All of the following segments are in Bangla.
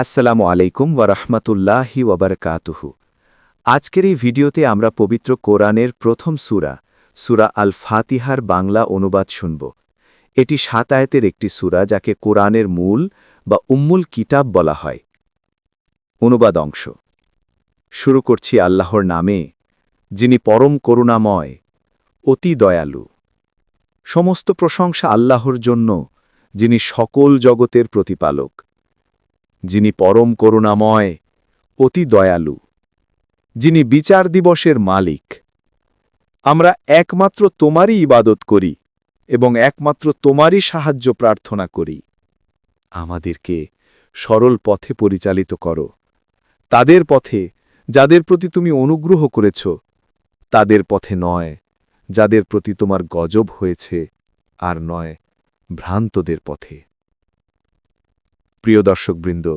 আসসালামু আলাইকুম ওয়ারাহমাতুল্লাহি ওয়াবারাকাতুহু। আজকের এই ভিডিওতে আমরা পবিত্র কোরআনের প্রথম সূরা আল ফাতিহার বাংলা অনুবাদ শুনব। এটি ৭ আয়াতের একটি সূরা যাকে কোরআনের মূল বা উম্মুল কিতাব বলা হয়। অনুবাদ অংশ শুরু করছি আল্লাহর নামে, যিনি পরম করুণাময়, অতি দয়ালু। সমস্ত প্রশংসা আল্লাহর জন্য, যিনি সকল জগতের প্রতিপালক, যিনি পরম করুণাময়, অতি দয়ালু, যিনি বিচার দিবসের মালিক। আমরা একমাত্র তোমারই ইবাদত করি এবং একমাত্র তোমারই সাহায্য প্রার্থনা করি। আমাদেরকে সরল পথে পরিচালিত করো, তাদের পথে যাদের প্রতি তুমি অনুগ্রহ করেছ, তাদের পথে নয় যাদের প্রতি তোমার গজব হয়েছে, আর নয় ভ্রান্তদের পথে। প্রিয় দর্শকবৃন্দ,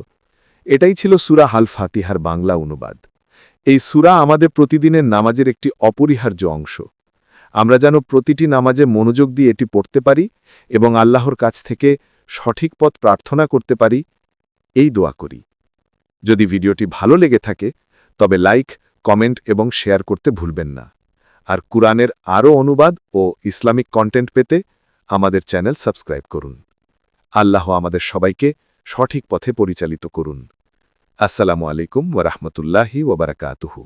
এটাই ছিল সূরা আল ফাতিহার বাংলা অনুবাদ। এই সূরা আমাদের প্রতিদিনের নামাজের একটি অপরিহার্য অংশ। আমরা যেন প্রতিটি নামাজে মনোযোগ দিয়ে এটি পড়তে পারি এবং আল্লাহর কাছ থেকে সঠিক পথ প্রার্থনা করতে পারি, এই দোয়া করি। যদি ভিডিওটি ভালো লেগে থাকে তবে লাইক, কমেন্ট এবং শেয়ার করতে ভুলবেন না। আর কুরআনের আরও অনুবাদ ও ইসলামিক কন্টেন্ট পেতে আমাদের চ্যানেল সাবস্ক্রাইব করুন। আল্লাহ আমাদের সবাইকে সঠিক পথে পরিচালিত করুন। আসসালামু আলাইকুম ওয়া রাহমাতুল্লাহি ওয়া বারাকাতুহু।